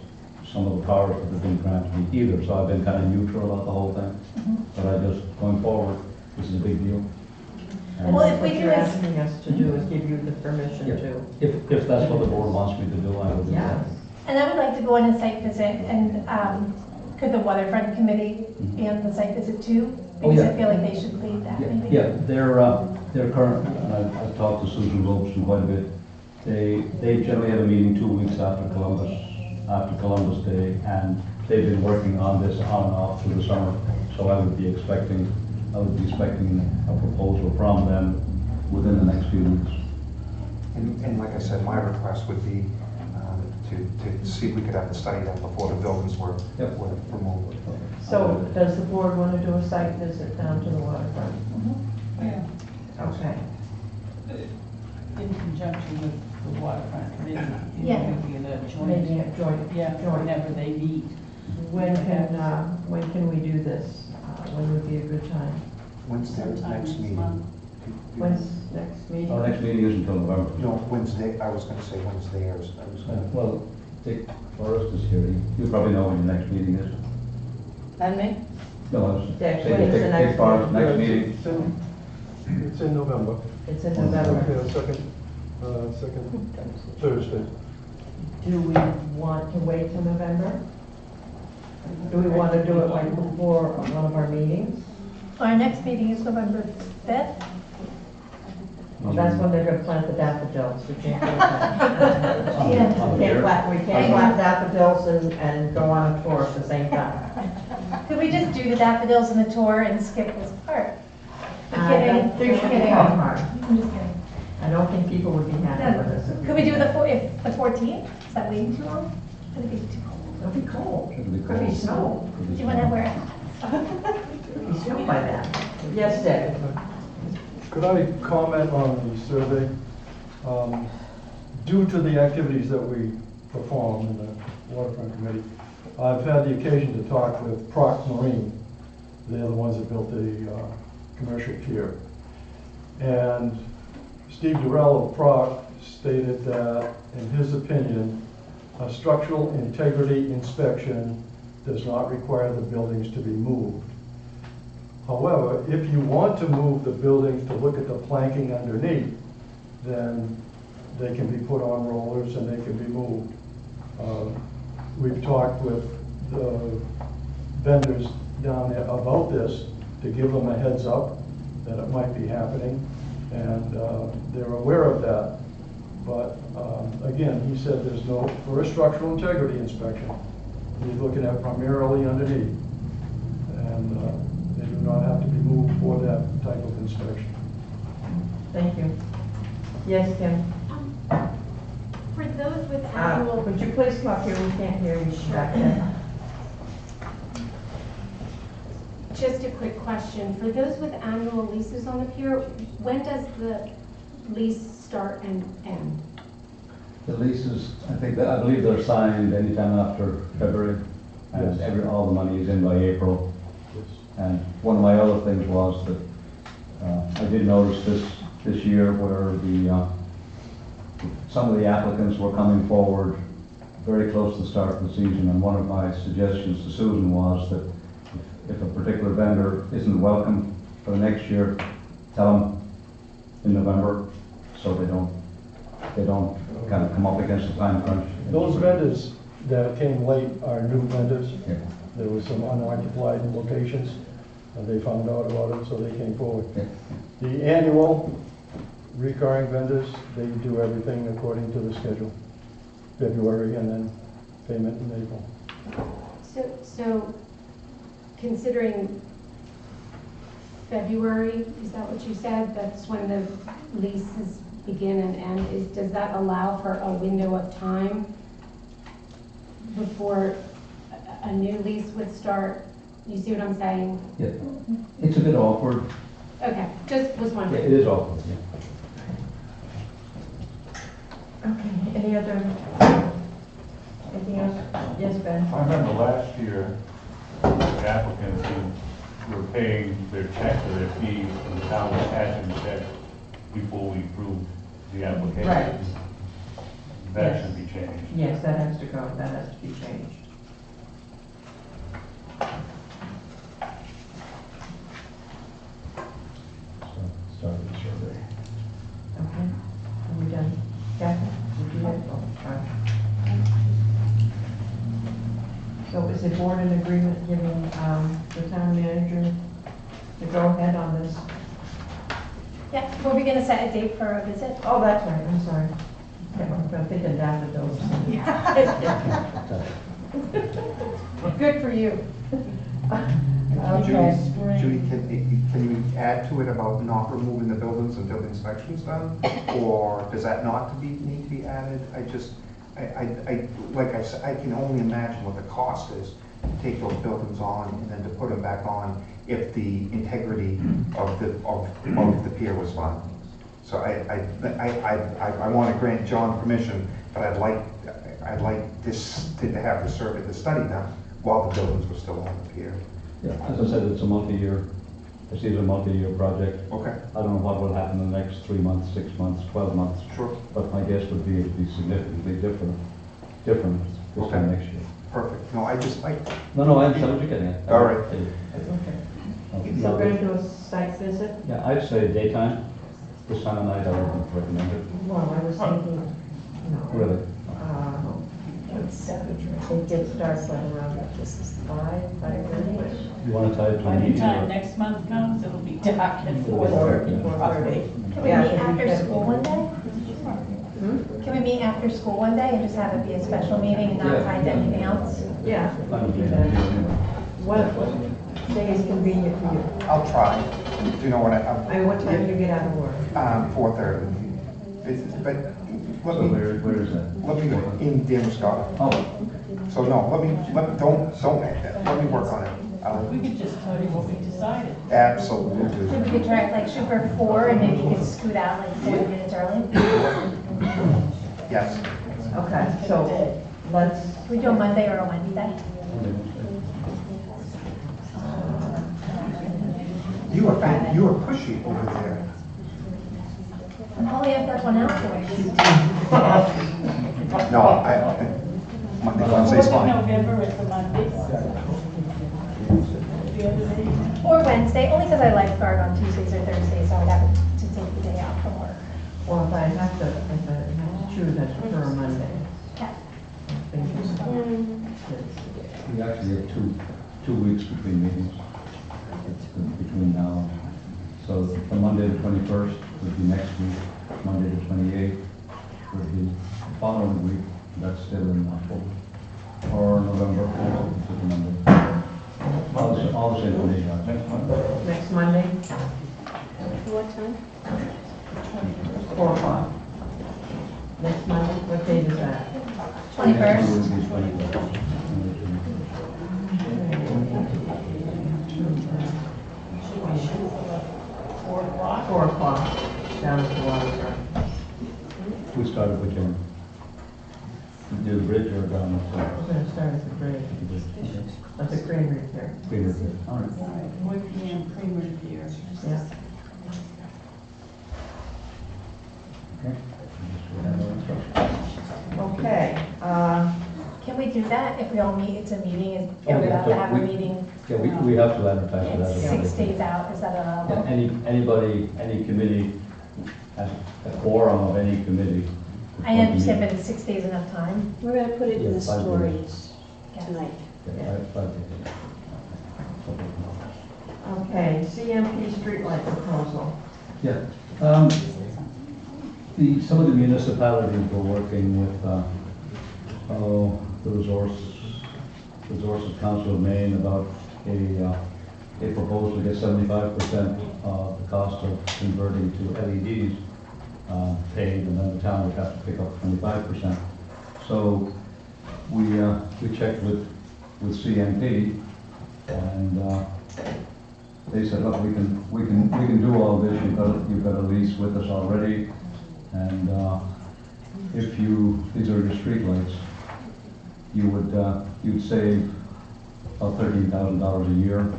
some of the powers that have been granted me either, so I've been kind of neutral about the whole thing. But I just, going forward, this is a big deal. And Well, if we What do you're is, asking us to do is give you the permission Yeah. to. if that's what the board wants me to do, I will do that. and I would like to go on a site visit, and could the waterfront committee be on the site visit too? Oh, Because yeah. I feel like they should lead that, maybe. Yeah, they're current, and I've talked to Susan Robeson quite a bit. They generally have a meeting 2 weeks after Columbus Day, and they've been working on this on and off through the summer. So I would be expecting a proposal from them within the next few weeks. And like I said, my request would be to see if we could have the study done before the buildings were removed. So does the board want to do a site visit down to the waterfront? Yeah. Okay. In conjunction with the waterfront committee. Yeah. Maybe a joint. Maybe a joint. Yeah, whenever they meet. When can we do this? When would be a good time? When's their Sometime next next meeting? month. When's next meeting? Our next meeting isn't until November. No, Wednesday, I was gonna say Wednesday, I was gonna. Well, Dick Forrest is here. You probably know when your next meeting is. And me? No, I was Dick, saying when is the Dick next Forrest's meeting? next meeting. It's in November. It's in November. Yeah, second Thursday. Do we want to wait till November? Do we want to do it like before one of our meetings? Our next meeting is November 5th. Well, that's when they're gonna plant the daffodils. We can't do that. We can't plant daffodils and go on a tour at the same time. Could we just do the daffodils and the tour and skip this part? I'm I kidding. don't think I'm it should be kidding. that hard. I'm just kidding. I don't think people would be happy with us. Could we do the 14th? Is that waiting too long? Could it be too cold? It'll be cold. It'll be Could be cold. snow. Do you want to wear Could be snow by then. Yes, Dick? Could I comment on the survey? Due to the activities that we perform in the waterfront committee, I've had the occasion to talk with Proc Marine. They're the ones that built the commercial pier. And Steve Durrell of Proc stated that, in his opinion, a structural integrity inspection does not require the buildings to be moved. However, if you want to move the buildings to look at the planking underneath, then they can be put on rollers and they can be moved. We've talked with the vendors down there about this to give them a heads up that it might be happening, and they're aware of that. But again, he said there's no, for a structural integrity inspection, he's looking at primarily underneath, and they do not have to be moved for that type of inspection. Thank you. Yes, Kim? For those with annual, Would you please come up here? We can't hear you back there. just a quick question. For those with annual leases on the pier, when does the lease start and end? The leases, I believe they're signed anytime after February, and Yes. all the money is in by April. And one of my other things was that I did notice this year where some of the applicants were coming forward very close to the start of the season, and one of my suggestions to Susan was that if a particular vendor isn't welcome for the next year, tell them in November, so they don't kind of come up against the time crunch. Those vendors that came late are new vendors. Yeah. There was some unoccupied locations, and they found out about it, so they came forward. Yeah. The annual recurring vendors, they do everything according to the schedule. February and then payment in April. So considering February, is that what you said? That's when the leases begin and end? Does that allow for a window of time before a new lease would start? You see what I'm saying? Yeah, it's a bit awkward. Okay, just was Yeah, wondering. it is awkward, yeah. Okay, anything else? Yes, Ben? I remember last year, the applicants who were paying their checks or their fees, and the town was cashing the check before we approved the application. Right. That Yes. should be changed. Yes, that has to go, that has to be changed. Start the survey. Okay, are we done? Kathy, did you have, oh, all right. So is the board in agreement giving the town manager the go-ahead on this? Yeah, were we going to set a date for a visit? Oh, that's right, I'm sorry. I'm thinking daffodils. Good for you. Okay. Judy, can you add to it about not removing the buildings until the inspection's done? Or does that not need to be added? Like I said, I can only imagine what the cost is to take those buildings on and then to put them back on if the integrity of the pier was fine. So I want to grant John permission, but I'd like this to have the survey, the study done while the buildings were still on the pier. Yeah, as I said, it's a multi-year, I see it as a multi-year project. Okay. I don't know what will happen in the next 3 months, 6 months, 12 months. Sure. But my guess would be it'd be significantly different this time next year. Perfect. No, I just like. No, I understand what you're getting at. All right. Okay. So we're gonna do a site visit? Yeah, I'd say daytime, this time of night, I would recommend it. Well, I was thinking, no. Really? It gets dark like around, this is 5:30. You want to tie it to By a the meeting? time or- next month comes, it'll be dark at 4:30. 4:30. Can we Yeah, meet we after can- school one day? Can we meet after school one day and just have it be a special meeting and not tied to anything else? Yeah. Fine with me, anyway. What day is convenient for you? I'll try. Do you know what I mean, what time do you get out of work? 4:30. But So let me, where is that? let me, in Damascus. Oh, So no, don't add that. Let me work on it. We could just tell you what we decided. Absolutely. Maybe we could try like shoot for 4 and maybe you could scoot out like 40 minutes early. Yes. Okay, so let's, Can we do a Monday or a Wednesday? You are pushy over there. I'm only the first one out for it. No, Monday, Wednesday's Fourth of fine. November is the Monday. The other day. Or Wednesday, only because I lifeguard on Tuesdays or Thursdays, so I'd have to take the day out from work. well, if I have to choose, I prefer a Monday. Okay. we actually have two weeks between meetings, between now and, so the Monday the 21st would be next week, Monday the 28th would be the following week, that's still in October, or November, which is the Monday. All the same for me, guys. Next month? Next Monday, What time? 4 o'clock. Next Monday, what date is that? 21st. Should we shoot for 4 o'clock? 4 o'clock, down at the waterfront. We started with Jim. Do the bridge or down We're gonna start at the bridge, at the creamery there. Cleaner bridge? All right. All right, 4 PM, Creamer Pier. Yeah. Okay. We have no instructions. Okay, Can we do that if we all meet, it's a meeting, and Oh, we yeah, have to so have a we- meeting? Yeah, we have to advertise it as It's a 6 meeting. days out, is that Yeah, allowable? anybody, any committee, has a quorum of any committee. is I going to understand, meet. but is 6 days enough time? We're gonna put it in Yeah, the 5 days. stories Yes. tonight. Yeah, five days. okay, CMP streetlight proposal. Yeah, some of the municipalities were working with, the Resources Council of Maine about a proposal to get 75% of the cost of converting to LEDs paid, and then the town would have to pick up 25%. So we checked with CMP, and they said, look, we can do all this, you've got a lease with us already, and if these are your streetlights, you'd save about $13,000 a year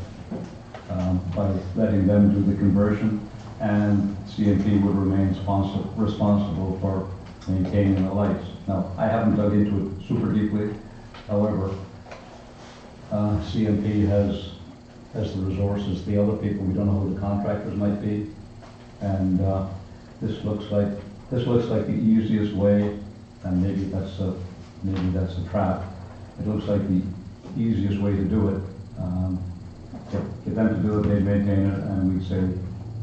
by letting them do the conversion, and CMP would remain responsible for maintaining the lights. Now, I haven't dug into it super deeply, however, CMP has the resources, the other people, we don't know who the contractors might be, and this looks like the easiest way, and maybe that's a trap. It looks like the easiest way to do it. Get them to do it, they maintain it, and we'd save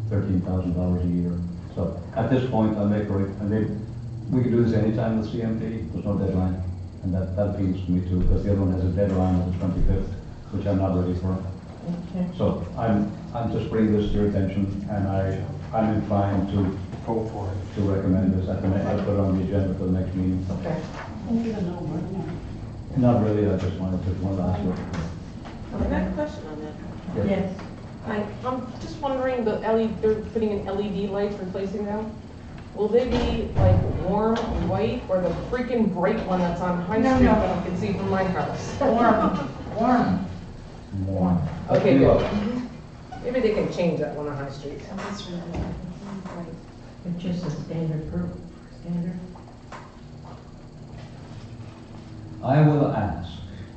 $13,000 a year. So at this point, we can do this anytime with CMP, there's no deadline, and that appeals to me too, because the other one has a deadline of the 25th, which I'm not ready for. Okay. So I'm just bringing this to your attention, and I'm inclined to Vote for it. to recommend this at the I'll put it on the agenda for the next meeting. Okay. Not really, I just wanted to ask you. I got a question on that. Yes. I'm just wondering, they're putting in LED lights, replacing them. Will they be like warm white or the freaking bright one that's on High Street that I can see from my house? Warm. More. Okay, good. Maybe they can change that one on High Street. It's just a standard group, standard. I will ask,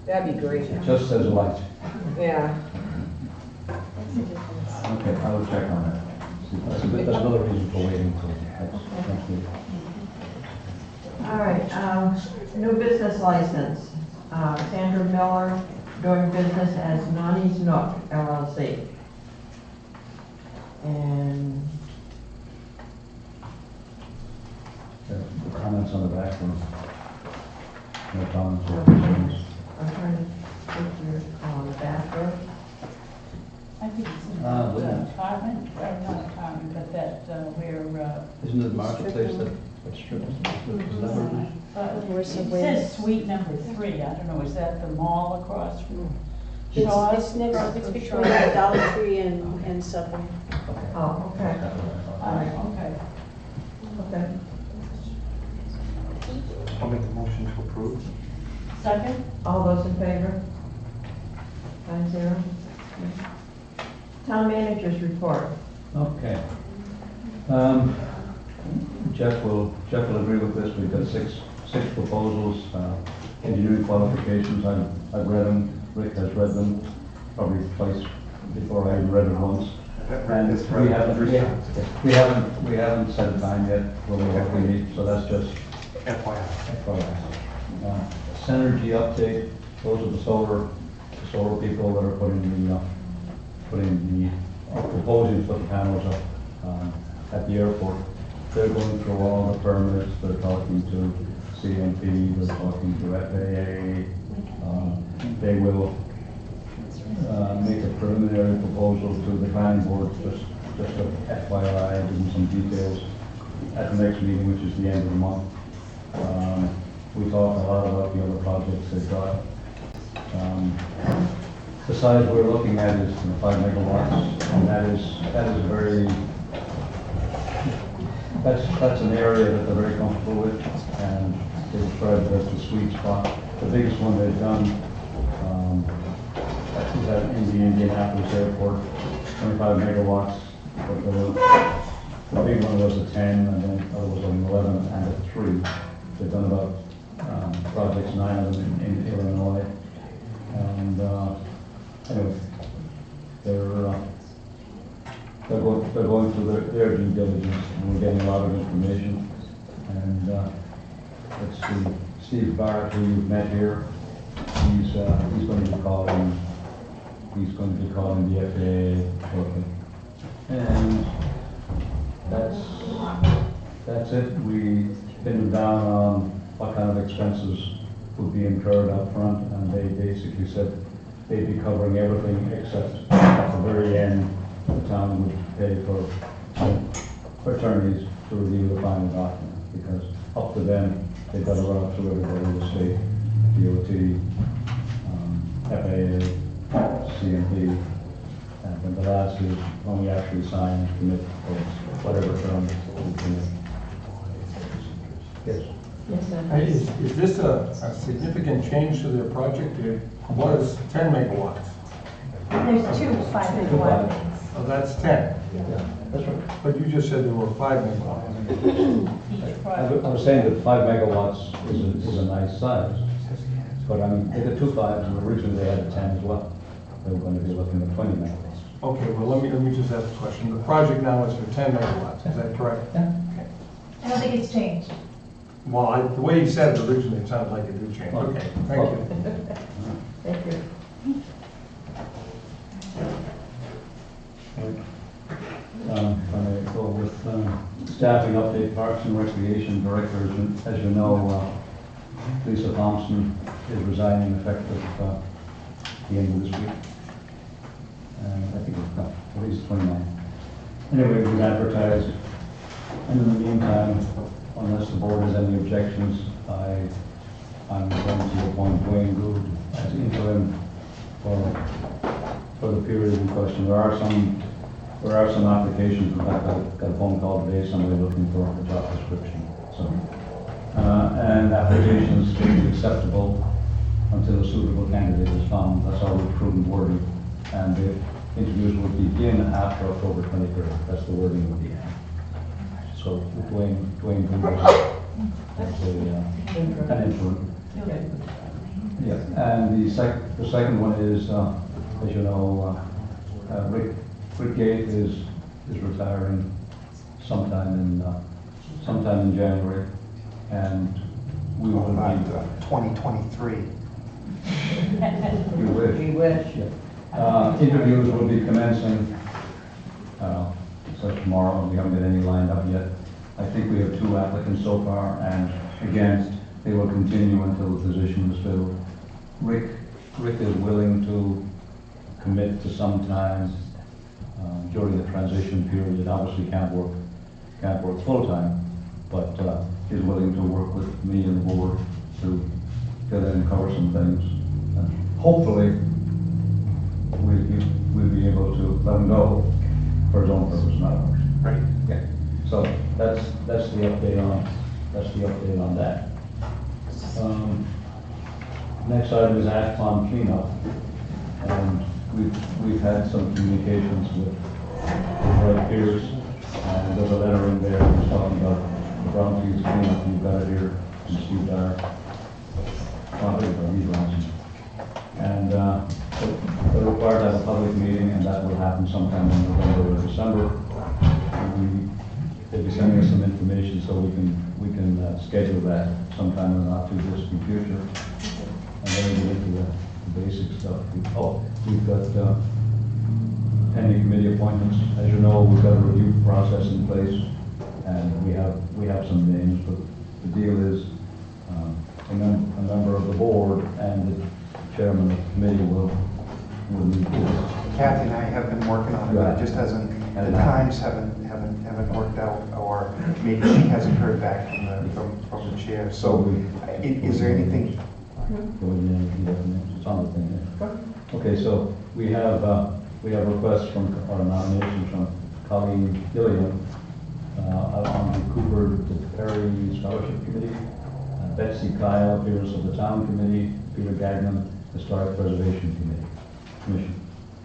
That'd be great. just as a light. Yeah. Okay, I will check on that. See, that's another reason for waiting until next week. All right, new business license. Sandra Miller, doing business as Nani's Nook LLC. And The comments on the back one. No comments or concerns. I'm trying to put your, on the back row. I think it's in Ah, the Williams. apartment, or not apartment, but that, where, Isn't it the marketplace that strips? Is that what it is? it says suite number 3, I don't know, is that the mall across from Shaw's? It's next, it's between Dollar Tree and Subway. Oh, okay. All right, Okay. okay. I'll make a motion to approve. Second? All those in favor? 5-0. Town managers report. Okay. Jeff will agree with this. We've got six proposals, engineering qualifications. I've read them. Rick has read them probably twice before I even read it once. And we haven't set a time yet when we have to meet, so that's just FYI. Synergy update, those are the solar people that are proposing to put the panels up at the airport. They're going through all the permits, they're talking to CMP, they're talking to FAA. They will make a preliminary proposal to the planning board, just a FYI, giving some details at the next meeting, which is the end of the month. We talked a lot about the other projects they've got. The size we're looking at is 5 megawatts, and that is very, that's an area that they're very comfortable with, and they describe it as the sweet spot. The biggest one they've done is at in the Indianapolis airport, 25 megawatts. But the big one was a 10, and then there was an 11 and a 3. They've done about projects 9 of them in Illinois, and anyway, they're going through their due diligence, and we're getting a lot of information. And let's see, Steve Barrett, who you've met here, he's going to be calling. He's going to be calling the FAA shortly. And that's it. We pinned them down on what kind of expenses would be incurred up front, and they basically said they'd be covering everything except at the very end, the town would pay for attorneys to review the final document, because up to them, they've got to run up through everybody, the state, DOT, FAA, CMP, and then the last is when we actually sign and commit for whatever term we commit. Yes. Yes, sir. Hey, is this a significant change to their project? It was 10 megawatts. There's 2 5-megawatt things. Oh, that's 10. Yeah, that's right. But you just said there were 5 megawatts. I was saying that 5 megawatts is a nice size, but I mean, they got 2 5s, and originally they had a 10 as well. They were going to be looking at 20 megawatts. Okay, well, let me just ask a question. The project now is for 10 megawatts, is that correct? Yeah. I don't think it's changed. Well, the way you said it originally, it sounded like it did change. Okay, thank you. Thank you. If I may go with staffing update, Parks and Recreation Director, as you know, Lisa Thompson is resigning effective the end of this week. I think it's at least 29. Anyway, we've advertised, and in the meantime, unless the board has any objections, I'm going to appoint Dwayne Gould as interim for the period in question. There are some applications. In fact, I got a phone call today, somebody looking for a job description. So, and applications can be acceptable until a suitable candidate is found. That's our prudent wording. And the interviews will begin after October 23rd. That's the wording of the end. So Dwayne Gould is an interim. Yeah, and the second one is, as you know, Rick Rick Gate is retiring sometime in January, and we will About be. 2023. You wish. We wish. Interviews will be commencing, so tomorrow, we haven't got any lined up yet. I think we have 2 applicants so far, and again, they will continue until the position is filled. Rick is willing to commit to some time during the transition period. It obviously can't work full-time, but is willing to work with me and the board to fill in and cover some things. And hopefully, we'll be able to let him go for his own purpose, not ours. Right. Yeah. So that's the update on that. Next item is act on cleanup, and we've had some communications with Wright Pierce, and there's a letter in there that's talking about the brownfields cleanup. You've got it here from Steve Dyer. And they're required to have a public meeting, and that will happen sometime in November or December. They'll be sending us some information so we can schedule that sometime in the not too distant future. And then we get into the basic stuff. We've got pending committee appointments. As you know, we've got a review process in place, and we have some names, but the deal is a member of the board and the chairman of the committee will meet this. Kathy and I have been working on it, but it just hasn't, the times haven't worked out, or maybe she hasn't heard back from the chair. So is there anything? It's on the thing there. Okay, so we have requests from, or nominations from Colleen Gilliam on the Cooper to Perry Scholarship Committee, Betsy Kyle, appearance of the Town Committee, Peter Gagnon, Historic Preservation Commission.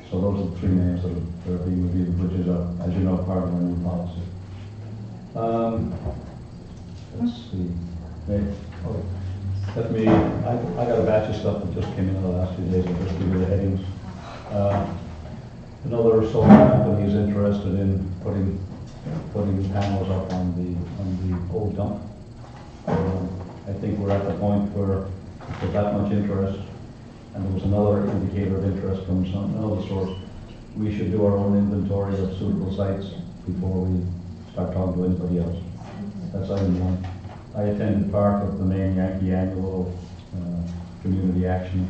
So those are the 3 names that are being reviewed, which is, as you know, part of our new policy. Let's see. I got a batch of stuff that just came in the last few days. I'll just give you the headings. Another solar company is interested in putting panels up on the old dump. I think we're at the point where there's that much interest, and there was another indicator of interest from another source. We should do our own inventory of suitable sites before we start talking to anybody else. That's item 1. I attended part of the Maine Yankee annual community action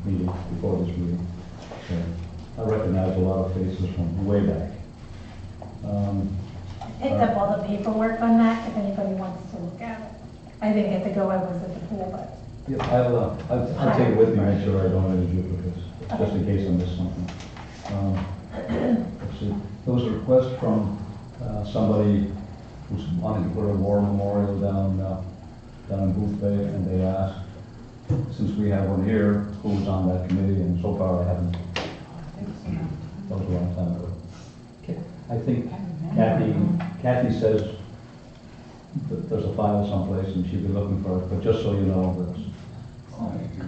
meeting before this meeting. So I recognize a lot of faces from way back. I picked up all the paperwork on that if anybody wants to look at it. I didn't get to go, I was at the pool, but. Yeah, I'll take it with me, make sure I don't have any duplicates, just in case I miss something. Let's see, there was a request from somebody who's wanting to put a war memorial down in Booth Bay, and they asked, since we have one here, who's on that committee, and so far I haven't. That was a long time ago. I think Kathy says that there's a file someplace and she'll be looking for it, but just so you know, that's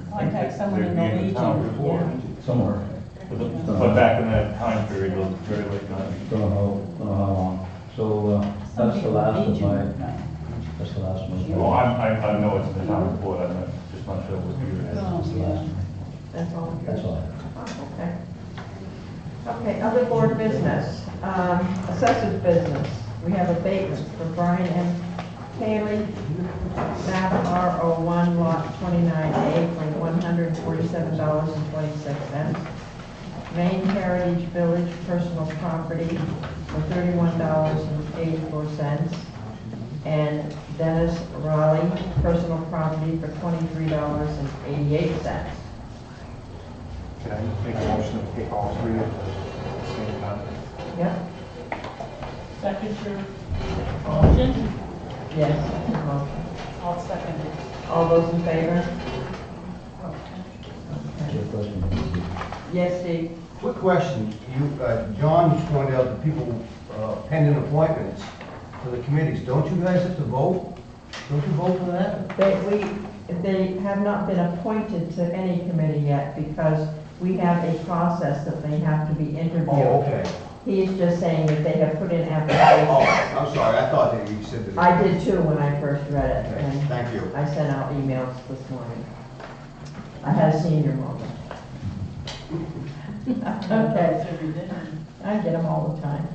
Contact someone in the Legion. somewhere. But back in that time period, it was very late night. Don't know how long. So that's the last of my. That's the last one. Well, I know it's in the town report. I'm just not sure what year it is. That's the last one. That's all. That's all. Okay. Okay, other board business. Assessors business. We have abatement for Brian M. Haley, map R01, lot 29A for $147.26. Maine Heritage Village personal property for $31.84. And Dennis Raleigh personal property for $23.88. Can I make a motion to take all 3 at the same time? Yep. Second your motion? Yes, motion. I'll second it. All those in favor? Your question. Yes, Steve? Quick question. John just pointed out that people pending appointments for the committees. Don't you guys have to vote? Don't you vote for that? They have not been appointed to any committee yet because We have a process that they have to be interviewed. Oh, okay. He's just saying that they have put in Oh, applications. I'm sorry, I thought that you said that. I did too when I first read it, Okay, and thank you. I sent out emails this morning. I had a senior moment. Okay, I get them all the time.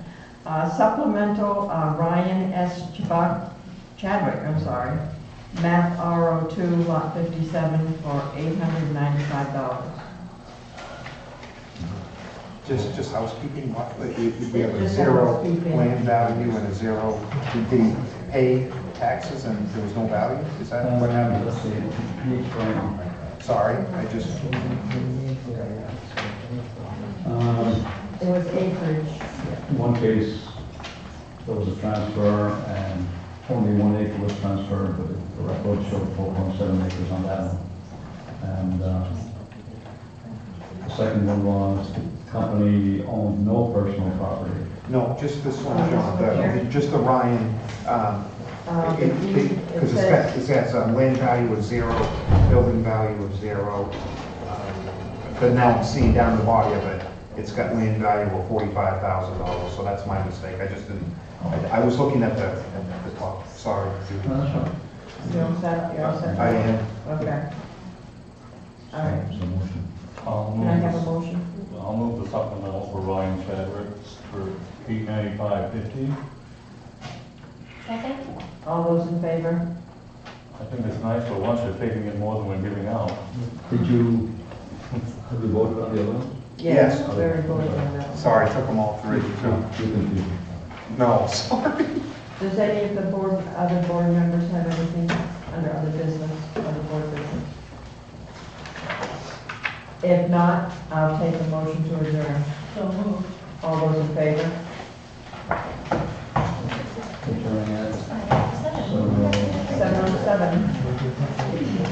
Supplemental, Ryan S. Chadwick, I'm sorry, map RO2, lot 57 for $895. Just housekeeping, what, we have a Just zero housekeeping. land value and a zero, did he pay taxes and there was no value? Is that what happened? Let's see, each frame. Sorry, I just, It was acreage. In one case, there was a transfer and only 1 acre was transferred, but the record showed 4.7 acres on that one. And the second one was the company owned no personal property. no, just this one, John, just the Ryan, because it says land value of zero, building value of zero. But now I'm seeing down the body of it, it's got land value of $45,000, so that's my mistake. I just didn't, I was looking at the top, sorry. You all set? You all set? I am. Okay. All right. I'll Can I have a move, motion? I'll move the supplemental for Ryan Chadwick for $895.50. Second? All those in favor? I think it's nice for once we're taking in more than we're giving out. Did you, have you voted on the other one? Yes. Very good on that. Sorry, I took them all three. You confused. No, sorry. Does any of the other board members have anything under other business, other board business? If not, I'll take a motion to adjourn. So moved. All those in favor? Adjourning at 7:07. 7:07.